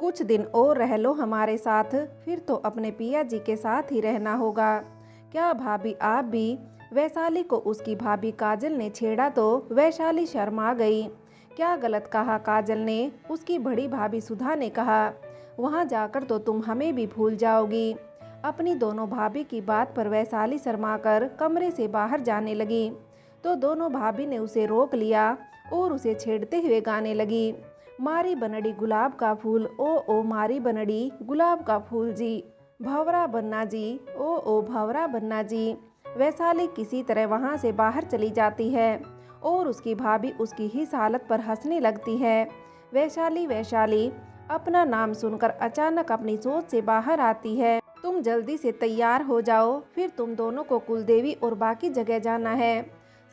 कुछ दिन और रह लो हमारे साथ, फिर तो अपने पिया जी के साथ ही रहना होगा। क्या भाभी आप भी? वैशाली को उसकी भाभी काजल ने छेड़ा तो वैशाली शर्मा गई। क्या गलत कहा काजल ने? उसकी बड़ी भाभी सुधा ने कहा। वहाँ जाकर तो तुम हमें भी भूल जाओगी। अपनी दोनों भाभी की बात पर वैशाली शर्माकर कमरे से बाहर जाने लगी तो दोनों भाभी ने उसे रोक लिया और उसे छेड़ते हुए गाने लगी। मारी बनड़ी गुलाब का फूल, ओ मारी बनड़ी गुलाब का फूल जी, भंवरा बनना जी, ओ भंवरा बनना जी। वैशाली किसी तरह वहाँ से बाहर चली जाती है और उसकी भाभी उसकी ही हालत पर हंसने लगती है। वैशाली वैशाली अपना नाम सुनकर अचानक अपनी सोच से बाहर आती है। तुम जल्दी से तैयार हो जाओ, फिर तुम दोनों को कुलदेवी और बाकी जगह जाना है।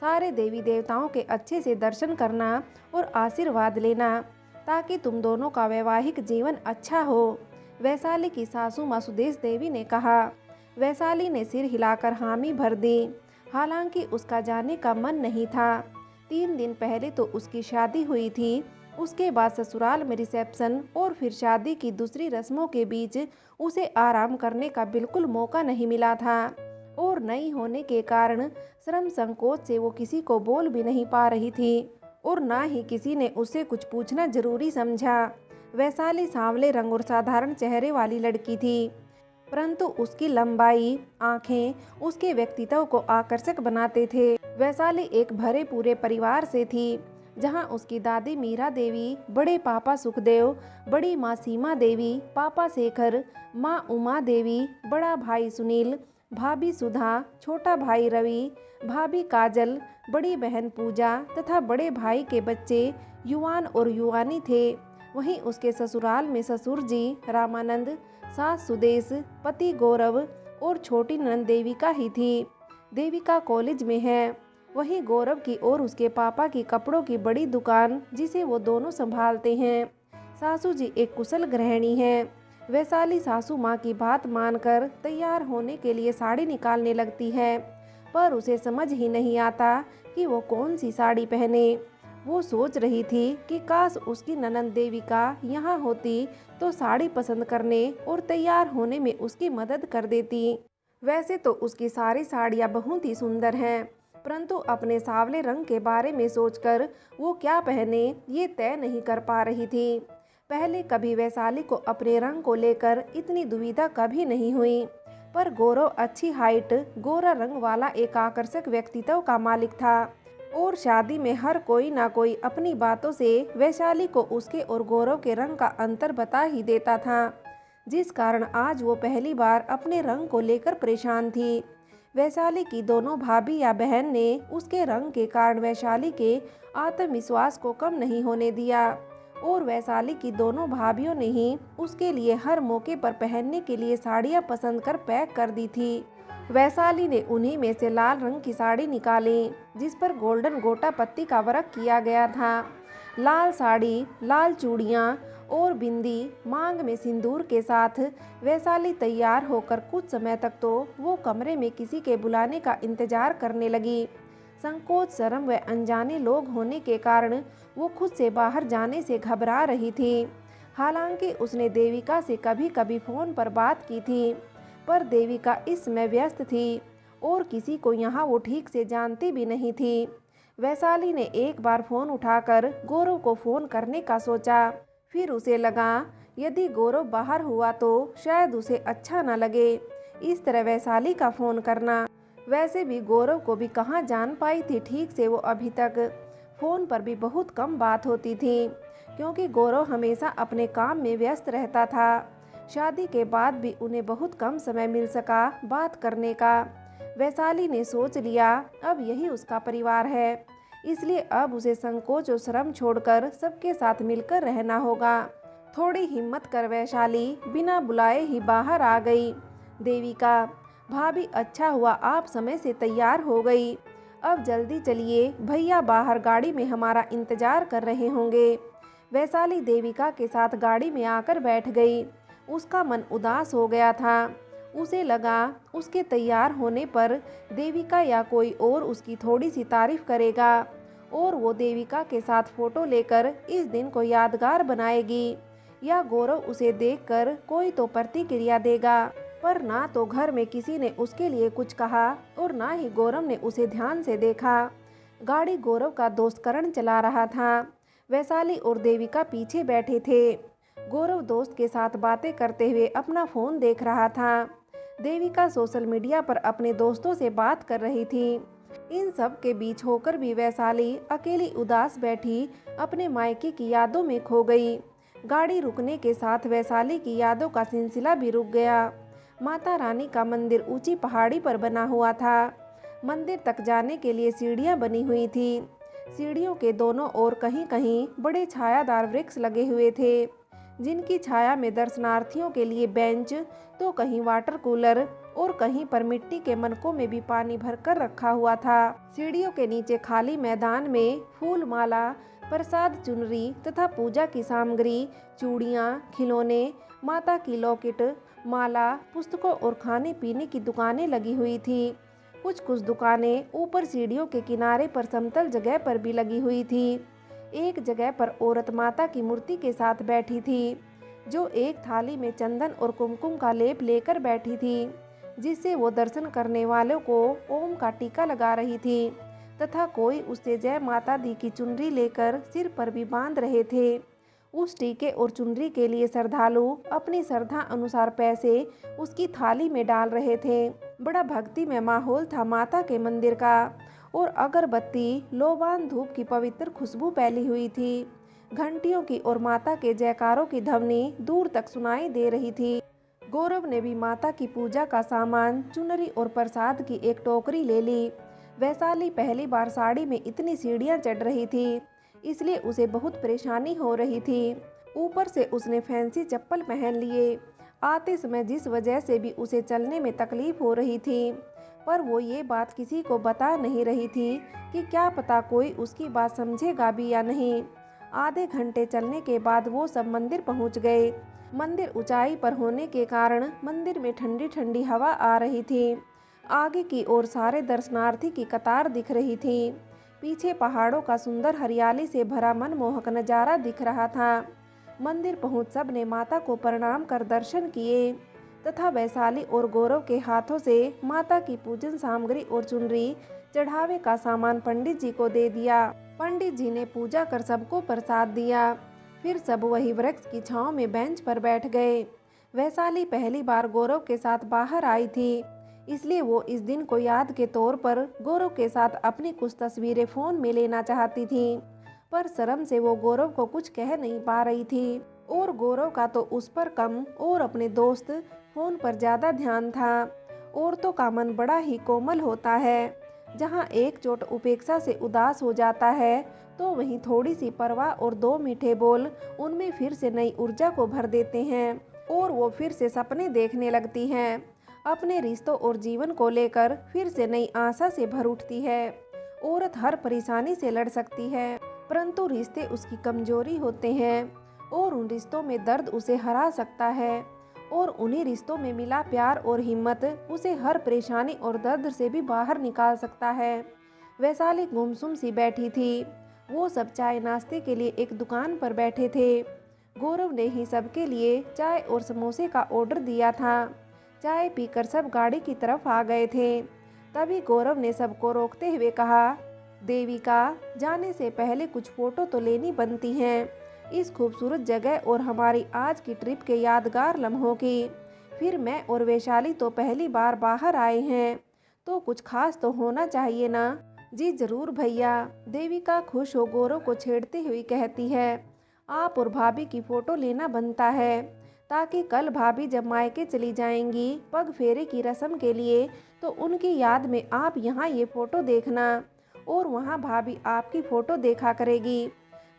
सारे देवी देवताओं के अच्छे से दर्शन करना और आशीर्वाद लेना ताकि तुम दोनों का वैवाहिक जीवन अच्छा हो। वैशाली की सासू माँ सुदेश देवी ने कहा। वैशाली ने सिर हिलाकर हामी भर दी। हालांकि उसका जाने का मन नहीं था। 3 दिन पहले तो उसकी शादी हुई थी। उसके बाद ससुराल में रिसेप्शन और फिर शादी की दूसरी रस्मों के बीच उसे आराम करने का बिल्कुल मौका नहीं मिला था और नई होने के कारण शर्म संकोच से वो किसी को बोल भी नहीं पा रही थी और ना ही किसी ने उससे कुछ पूछना जरूरी समझा। वैशाली सांवले रंग और साधारण चेहरे वाली लड़की थी, परंतु उसकी लंबाई, आंखें उसके व्यक्तित्व को आकर्षक बनाते थे। वैशाली एक भरे पूरे परिवार से थी, जहां उसकी दादी मीरा देवी, बड़े पापा सुखदेव, बड़ी माँ सीमा देवी, पापा शेखर, माँ उमा देवी, बड़ा भाई सुनील, भाभी सुधा, छोटा भाई रवि, भाभी काजल, बड़ी बहन पूजा तथा बड़े भाई के बच्चे युवान और युवानी थे। वहीं उसके ससुराल में ससुर जी रामानंद, सास सुदेश, पति गौरव और छोटी ननद देविका ही थी। देविका कॉलेज में है। वहीं गौरव की और उसके पापा की कपड़ों की बड़ी दुकान जिसे वो दोनों संभालते हैं। सासू जी एक कुशल गृहिणी हैं। वैशाली सासू माँ की बात मानकर तैयार होने के लिए साड़ी निकालने लगती है, पर उसे समझ ही नहीं आता कि वो कौन सी साड़ी पहने। वो सोच रही थी कि काश उसकी ननद देविका यहाँ होती तो साड़ी पसंद करने और तैयार होने में उसकी मदद कर देती। वैसे तो उसकी सारी साड़ियाँ बहुत ही सुंदर हैं, परंतु अपने सांवले रंग के बारे में सोचकर वो क्या पहने ये तय नहीं कर पा रही थी। पहले कभी वैशाली को अपने रंग को लेकर इतनी दुविधा कभी नहीं हुई, पर गौरव अच्छी हाइट, गोरा रंग वाला एक आकर्षक व्यक्तित्व का मालिक था और शादी में हर कोई ना कोई अपनी बातों से वैशाली को उसके और गौरव के रंग का अंतर बता ही देता था, जिस कारण आज वो पहली बार अपने रंग को लेकर परेशान थी। वैशाली की दोनों भाभी या बहन ने उसके रंग के कारण वैशाली के आत्मविश्वास को कम नहीं होने दिया और वैशाली की दोनों भाभियों ने ही उसके लिए हर मौके पर पहनने के लिए साड़ियाँ पसंद कर पैक कर दी थी। वैशाली ने उन्हीं में से लाल रंग की साड़ी निकाली जिस पर गोल्डन गोटा पत्ती का वर्क किया गया था। लाल साड़ी, लाल चूड़ियाँ और बिंदी, मांग में सिंदूर के साथ वैशाली तैयार होकर कुछ समय तक तो वो कमरे में किसी के बुलाने का इंतजार करने लगी। संकोच, शर्म व अनजाने लोग होने के कारण वो खुद से बाहर जाने से घबरा रही थी। हालांकि उसने देविका से कभी कभी फ़ोन पर बात की थी, पर देविका इस समय व्यस्त थी और किसी को यहाँ वो ठीक से जानती भी नहीं थी। वैशाली ने एक बार फ़ोन उठाकर गौरव को फ़ोन करने का सोचा, फिर उसे लगा यदि गौरव बाहर हुआ तो शायद उसे अच्छा न लगे इस तरह वैशाली का फ़ोन करना। वैसे भी गौरव को भी कहाँ जान पाई थी ठीक से वो अभी तक। फ़ोन पर भी बहुत कम बात होती थी क्योंकि गौरव हमेशा अपने काम में व्यस्त रहता था। शादी के बाद भी उन्हें बहुत कम समय मिल सका बात करने का। वैशाली ने सोच लिया अब यही उसका परिवार है, इसलिए अब उसे संकोच और शर्म छोड़कर सबके साथ मिलकर रहना होगा। थोड़ी हिम्मत कर वैशाली बिना बुलाए ही बाहर आ गई। देविका, भाभी अच्छा हुआ आप समय से तैयार हो गई। अब जल्दी चलिए, भैया बाहर गाड़ी में हमारा इंतजार कर रहे होंगे। वैशाली देविका के साथ गाड़ी में आकर बैठ गई। उसका मन उदास हो गया था। उसे लगा उसके तैयार होने पर देविका या कोई और उसकी थोड़ी सी तारीफ करेगा और वो देविका के साथ फ़ोटो लेकर इस दिन को यादगार बनाएगी। या गौरव उसे देखकर कोई तो प्रतिक्रिया देगा। पर ना तो घर में किसी ने उसके लिए कुछ कहा और ना ही गौरव ने उसे ध्यान से देखा। गाड़ी गौरव का दोस्त करण चला रहा था। वैशाली और देविका पीछे बैठे थे। गौरव दोस्त के साथ बातें करते हुए अपना फोन देख रहा था। देविका सोशल मीडिया पर अपने दोस्तों से बात कर रही थी। इन सब के बीच होकर भी वैशाली अकेली उदास बैठी अपने मायके की यादों में खो गई। गाड़ी रुकने के साथ वैशाली की यादों का सिलसिला भी रुक गया। माता रानी का मंदिर ऊंची पहाड़ी पर बना हुआ था। मंदिर तक जाने के लिए सीढ़ियां बनी हुई थी। सीढ़ियों के दोनों ओर कहीं कहीं बड़े छायादार वृक्ष लगे हुए थे, जिनकी छाया में दर्शनार्थियों के लिए बेंच, तो कहीं वाटर कूलर और कहीं पर मिट्टी के मनकों में भी पानी भरकर रखा हुआ था। सीढ़ियों के नीचे खाली मैदान में फूल माला, प्रसाद, चुनरी तथा पूजा की सामग्री, चूड़ियाँ, खिलौने, माता की लॉकेट, माला, पुस्तकों और खाने पीने की दुकानें लगी हुई थी। कुछ दुकानें ऊपर सीढ़ियों के किनारे पर समतल जगह पर भी लगी हुई थी। एक जगह पर औरत माता की मूर्ति के साथ बैठी थी, जो एक थाली में चंदन और कुमकुम का लेप लेकर बैठी थी, जिससे वो दर्शन करने वालों को ओम का टीका लगा रही थी तथा कोई उससे जय माता दी की चुनरी लेकर सिर पर भी बांध रहे थे। उस टीके और चुनरी के लिए श्रद्धालु अपनी श्रद्धा अनुसार पैसे उसकी थाली में डाल रहे थे। बड़ा भक्ति में माहौल था माता के मंदिर का, और अगरबत्ती, लोबान, धूप की पवित्र खुशबू फैली हुई थी। घंटियों की और माता के जयकारों की ध्वनि दूर तक सुनाई दे रही थी। गौरव ने भी माता की पूजा का सामान, चुनरी और प्रसाद की एक टोकरी ले ली। वैशाली पहली बार साड़ी में इतनी सीढ़ियां चढ़ रही थी, इसलिए उसे बहुत परेशानी हो रही थी। ऊपर से उसने फैंसी चप्पल पहन लिए आते समय, जिस वजह से भी उसे चलने में तकलीफ हो रही थी। पर वो ये बात किसी को बता नहीं रही थी कि क्या पता कोई उसकी बात समझेगा भी या नहीं। आधे घंटे चलने के बाद वो सब मंदिर पहुंच गए। मंदिर ऊंचाई पर होने के कारण मंदिर में ठंडी ठंडी हवा आ रही थी। आगे की ओर सारे दर्शनार्थी की कतार दिख रही थी। पीछे पहाड़ों का सुंदर हरियाली से भरा मनमोहक नज़ारा दिख रहा था। मंदिर पहुंच सब ने माता को प्रणाम कर दर्शन किए तथा वैशाली और गौरव के हाथों से माता की पूजन सामग्री और चुनरी, चढ़ावे का सामान पंडित जी को दे दिया। पंडित जी ने पूजा कर सबको प्रसाद दिया। फिर सब वही वृक्ष की छांव में बेंच पर बैठ गए। वैशाली पहली बार गौरव के साथ बाहर आई थी, इसलिए वो इस दिन को याद के तौर पर गौरव के साथ अपनी कुछ तस्वीरें फोन में लेना चाहती थी, पर शर्म से वो गौरव को कुछ कह नहीं पा रही थी। और गौरव का तो उस पर कम और अपने दोस्त फोन पर ज़्यादा ध्यान था। औरतों का मन बड़ा ही कोमल होता है। जहाँ एक चोट उपेक्षा से उदास हो जाता है, तो वहीं थोड़ी सी परवाह और दो मीठे बोल उनमें फिर से नई ऊर्जा को भर देते हैं और वो फिर से सपने देखने लगती हैं। अपने रिश्तों और जीवन को लेकर फिर से नई आशा से भर उठती है। औरत हर परेशानी से लड़ सकती है, परंतु रिश्ते उसकी कमजोरी होते हैं और उन रिश्तों में दर्द उसे हरा सकता है। और उन्हीं रिश्तों में मिला प्यार और हिम्मत उसे हर परेशानी और दर्द से भी बाहर निकाल सकता है। वैशाली गुमसुम सी बैठी थी। वो सब चाय नाश्ते के लिए एक दुकान पर बैठे थे। गौरव ने ही सबके लिए चाय और समोसे का ऑर्डर दिया था। चाय पीकर सब गाड़ी की तरफ आ गए थे। तभी गौरव ने सबको रोकते हुए कहा, देविका, जाने से पहले कुछ फोटो तो लेनी बनती हैं, इस खूबसूरत जगह और हमारी आज की ट्रिप के यादगार लम्हों की। फिर मैं और वैशाली तो पहली बार बाहर आए हैं, तो कुछ खास तो होना चाहिए ना। जी जरूर भैया, देविका खुश हो गौरव को छेड़ते हुए कहती है। आप और भाभी की फ़ोटो लेना बनता है, ताकि कल भाभी जब मायके चली जाएंगी पग फेरे की रस्म के लिए, तो उनकी याद में आप यहाँ ये फ़ोटो देखना और वहाँ भाभी आपकी फ़ोटो देखा करेगी।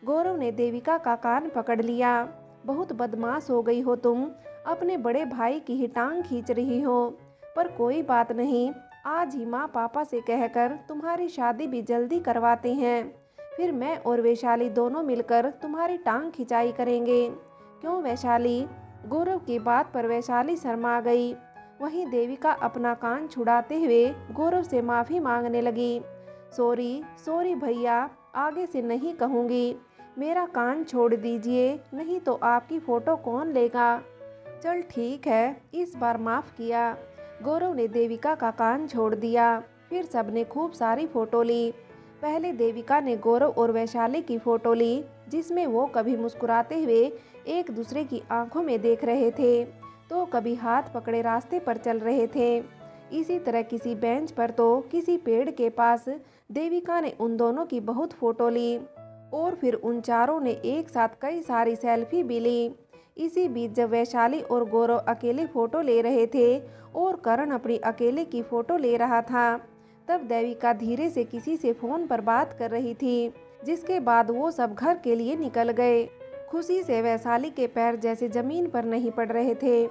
गौरव ने देविका का कान पकड़ लिया। बहुत बदमाश हो गई हो तुम, अपने बड़े भाई की ही टांग खींच रही हो। पर कोई बात नहीं, आज ही माँ पापा से कहकर तुम्हारी शादी भी जल्दी करवाते हैं। फिर मैं और वैशाली दोनों मिलकर तुम्हारी टांग खिंचाई करेंगे। क्यों वैशाली? गौरव की बात पर वैशाली शर्मा गई। वहीं देविका अपना कान छुड़ाते हुए गौरव से माफ़ी मांगने लगी। सॉरी भैया, आगे से नहीं कहूँगी। मेरा कान छोड़ दीजिए, नहीं तो आपकी फ़ोटो कौन लेगा। चल ठीक है, इस बार माफ़ किया। गौरव ने देविका का कान छोड़ दिया। फिर सबने खूब सारी फ़ोटो ली। पहले देविका ने गौरव और वैशाली की फ़ोटो ली, जिसमें वो कभी मुस्कुराते हुए एक दूसरे की आंखों में देख रहे थे, तो कभी हाथ पकड़े रास्ते पर चल रहे थे। इसी तरह किसी बेंच पर तो किसी पेड़ के पास देविका ने उन दोनों की बहुत फ़ोटो ली और फिर उन चारों ने एक साथ कई सारी सेल्फी भी ली। इसी बीच जब वैशाली और गौरव अकेले फ़ोटो ले रहे थे और करण अपनी अकेले की फ़ोटो ले रहा था, तब देविका धीरे से किसी से फ़ोन पर बात कर रही थी, जिसके बाद वो सब घर के लिए निकल गए। खुशी से वैशाली के पैर जैसे ज़मीन पर नहीं पड़ रहे थे।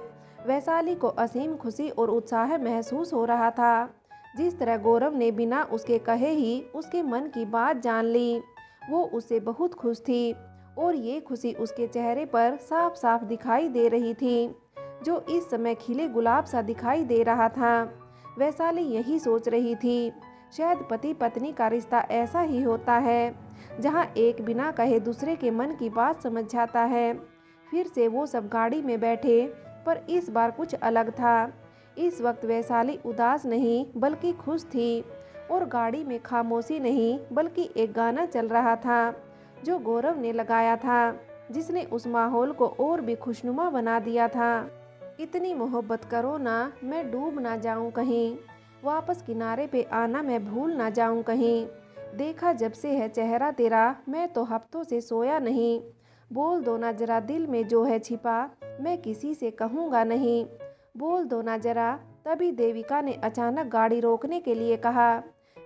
वैशाली को असीम खुशी और उत्साह महसूस हो रहा था। जिस तरह गौरव ने बिना उसके कहे ही उसके मन की बात जान ली, वो उससे बहुत खुश थी और ये खुशी उसके चेहरे पर साफ साफ दिखाई दे रही थी, जो इस समय खिले गुलाब सा दिखाई दे रहा था। वैशाली यही सोच रही थी, शायद पति पत्नी का रिश्ता ऐसा ही होता है, जहाँ एक बिना कहे दूसरे के मन की बात समझ जाता है। फिर से वो सब गाड़ी में बैठे, पर इस बार कुछ अलग था। इस वक्त वैशाली उदास नहीं बल्कि खुश थी और गाड़ी में खामोशी नहीं बल्कि एक गाना चल रहा था, जो गौरव ने लगाया था, जिसने उस माहौल को और भी खुशनुमा बना दिया था। इतनी मोहब्बत करो ना, मैं डूब ना जाऊं कहीं, वापस किनारे पे आना मैं भूल ना जाऊं कहीं। देखा जब से है चेहरा तेरा, मैं तो हफ्तों से सोया नहीं। बोल दो ना जरा दिल में जो है छिपा, मैं किसी से कहूँगा नहीं। बोल दो ना जरा। तभी देविका ने अचानक गाड़ी रोकने के लिए कहा,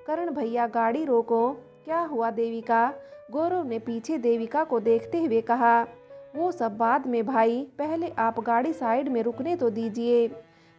करण भैया गाड़ी रोको। क्या हुआ देविका? गौरव ने पीछे देविका को देखते हुए कहा। वो सब बाद में भाई, पहले आप गाड़ी साइड में रुकने तो दीजिए।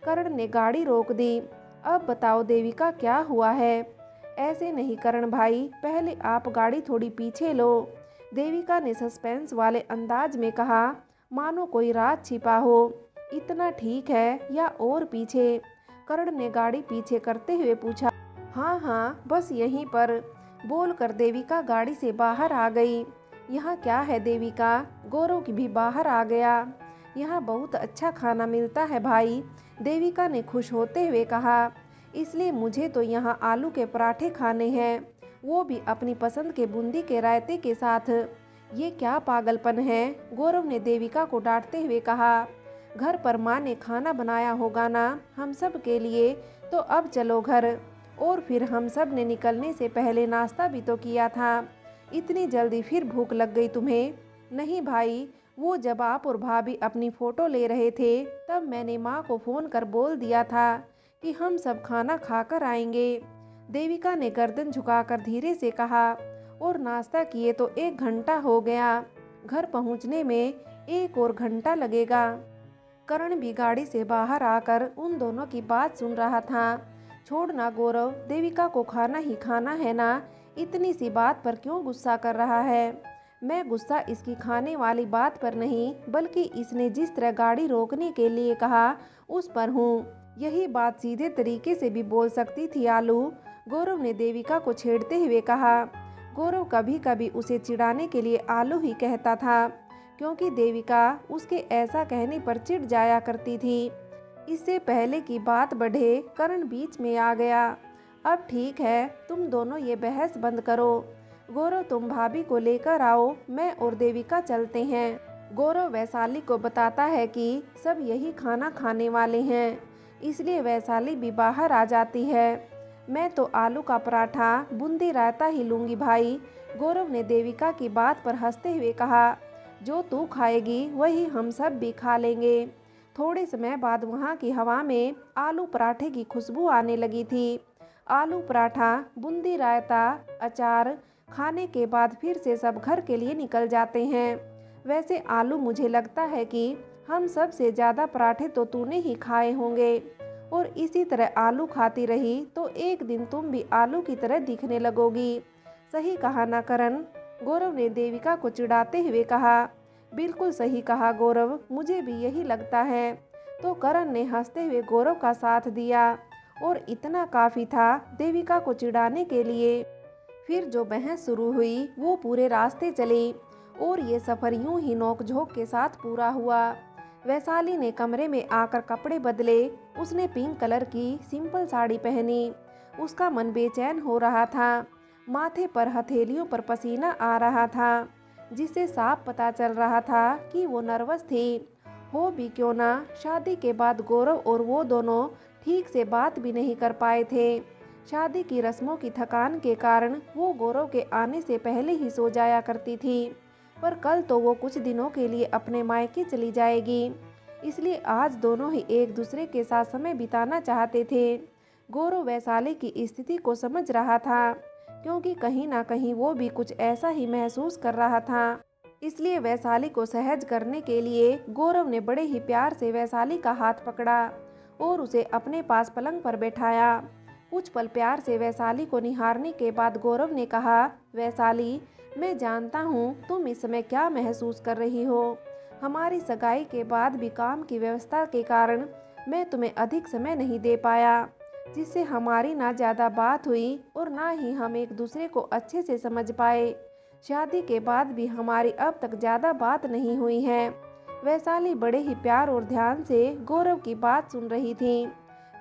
करण ने गाड़ी रोक दी। अब बताओ देविका क्या हुआ है? ऐसे नहीं करण भाई, पहले आप गाड़ी थोड़ी पीछे लो। देविका ने सस्पेंस वाले अंदाज में कहा, मानो कोई राज छिपा हो। इतना ठीक है या और पीछे? करण ने गाड़ी पीछे करते हुए पूछा। हाँ हाँ, बस यहीं पर, बोलकर देविका गाड़ी से बाहर आ गई। यहाँ क्या है देविका? गौरव की भी बाहर आ गया। यहाँ बहुत अच्छा खाना मिलता है भाई, देविका ने खुश होते हुए कहा। इसलिए मुझे तो यहाँ आलू के पराठे खाने हैं, वो भी अपनी पसंद के बूंदी के रायते के साथ। ये क्या पागलपन है? गौरव ने देविका को डांटते हुए कहा। घर पर माँ ने खाना बनाया होगा ना हम सब के लिए, तो अब चलो घर। और फिर हम सब ने निकलने से पहले नाश्ता भी तो किया था। इतनी जल्दी फिर भूख लग गई तुम्हें? नहीं भाई, वो जब आप और भाभी अपनी फ़ोटो ले रहे थे, तब मैंने माँ को फ़ोन कर बोल दिया था कि हम सब खाना खाकर आएंगे। देविका ने गर्दन झुकाकर धीरे से कहा। और नाश्ता किए तो 1 घंटा हो गया, घर पहुँचने में 1 और घंटा लगेगा। करण भी गाड़ी से बाहर आकर उन दोनों की बात सुन रहा था। छोड़ ना गौरव, देविका को खाना ही खाना है ना, इतनी सी बात पर क्यों गुस्सा कर रहा है? मैं गुस्सा इसकी खाने वाली बात पर नहीं, बल्कि इसने जिस तरह गाड़ी रोकने के लिए कहा उस पर हूँ। यही बात सीधे तरीके से भी बोल सकती थी आलू, गौरव ने देविका को छेड़ते हुए कहा। गौरव कभी कभी उसे चिढ़ाने के लिए आलू ही कहता था, क्योंकि देविका उसके ऐसा कहने पर चिढ़ जाया करती थी। इससे पहले की बात बढ़े, करण बीच में आ गया। अब ठीक है, तुम दोनों ये बहस बंद करो। गौरव तुम भाभी को लेकर आओ, मैं और देविका चलते हैं। गौरव वैशाली को बताता है कि सब यही खाना खाने वाले हैं, इसलिए वैशाली भी बाहर आ जाती है। मैं तो आलू का पराठा बूंदी रायता ही लूँगी भाई, गौरव ने देविका की बात पर हंसते हुए कहा। जो तू खाएगी वही हम सब भी खा लेंगे। थोड़े समय बाद वहाँ की हवा में आलू पराठे की खुशबू आने लगी थी। आलू पराठा, बूंदी रायता, अचार खाने के बाद फिर से सब घर के लिए निकल जाते हैं। वैसे आलू, मुझे लगता है कि हम सब से ज़्यादा पराठे तो तूने ही खाए होंगे, और इसी तरह आलू खाती रही तो एक दिन तुम भी आलू की तरह दिखने लगोगी। सही कहा ना करण? गौरव ने देविका को चिढ़ाते हुए कहा। बिल्कुल सही कहा गौरव, मुझे भी यही लगता है। तो करण ने हंसते हुए गौरव का साथ दिया, और इतना काफ़ी था देविका को चिढ़ाने के लिए। फिर जो बहस शुरू हुई वो पूरे रास्ते चली, और ये सफ़र यूं ही नोक-झोंक के साथ पूरा हुआ। वैशाली ने कमरे में आकर कपड़े बदले। उसने पिंक कलर की सिंपल साड़ी पहनी। उसका मन बेचैन हो रहा था। माथे पर हथेलियों पर पसीना आ रहा था, जिससे साफ पता चल रहा था कि वो नर्वस थी। हो भी क्यों ना, शादी के बाद गौरव और वो दोनों ठीक से बात भी नहीं कर पाए थे। शादी की रस्मों की थकान के कारण वो गौरव के आने से पहले ही सो जाया करती थी। पर कल तो वो कुछ दिनों के लिए अपने मायके चली जाएगी, इसलिए आज दोनों ही एक दूसरे के साथ समय बिताना चाहते थे। गौरव वैशाली की स्थिति को समझ रहा था, क्योंकि कहीं ना कहीं वो भी कुछ ऐसा ही महसूस कर रहा था। इसलिए वैशाली को सहज करने के लिए गौरव ने बड़े ही प्यार से वैशाली का हाथ पकड़ा और उसे अपने पास पलंग पर बैठाया। कुछ पल प्यार से वैशाली को निहारने के बाद गौरव ने कहा, वैशाली, मैं जानता हूँ तुम इस समय क्या महसूस कर रही हो। हमारी सगाई के बाद भी काम की व्यवस्था के कारण मैं तुम्हें अधिक समय नहीं दे पाया, जिससे हमारी ना ज़्यादा बात हुई और ना ही हम एक दूसरे को अच्छे से समझ पाए। शादी के बाद भी हमारी अब तक ज़्यादा बात नहीं हुई है। वैशाली बड़े ही प्यार और ध्यान से गौरव की बात सुन रही थी।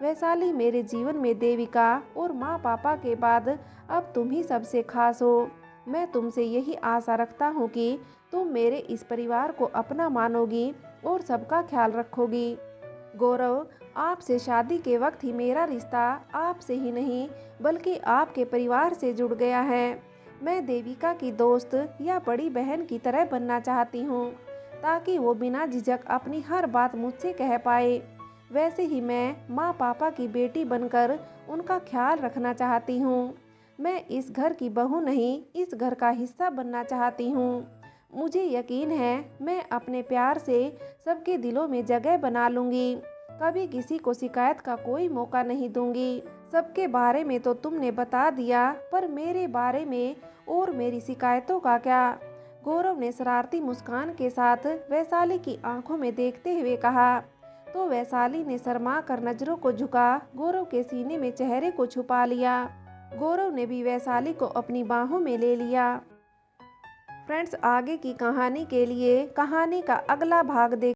वैशाली, मेरे जीवन में देविका और माँ पापा के बाद अब तुम ही सबसे खास हो। मैं तुमसे यही आशा रखता हूँ कि तुम मेरे इस परिवार को अपना मानोगी और सबका ख्याल रखोगी। गौरव, आपसे शादी के वक्त ही मेरा रिश्ता आपसे ही नहीं बल्कि आपके परिवार से जुड़ गया है। मैं देविका की दोस्त या बड़ी बहन की तरह बनना चाहती हूँ, ताकि वो बिना झिझक अपनी हर बात मुझसे कह पाए। वैसे ही मैं माँ पापा की बेटी बनकर उनका ख्याल रखना चाहती हूँ। मैं इस घर की बहू नहीं, इस घर का हिस्सा बनना चाहती हूँ। मुझे यकीन है मैं अपने प्यार से सबके दिलों में जगह बना लूँगी। कभी किसी को शिकायत का कोई मौका नहीं दूंगी। सबके बारे में तो तुमने बता दिया, पर मेरे बारे में और मेरी शिकायतों का क्या? गौरव ने शरारती मुस्कान के साथ वैशाली की आंखों में देखते हुए कहा। तो वैशाली ने शर्मा कर नजरों को झुका गौरव के सीने में चेहरे को छुपा लिया। गौरव ने भी वैशाली को अपनी बाहों में ले लिया। फ्रेंड्स, आगे की कहानी के लिए कहानी का अगला भाग देख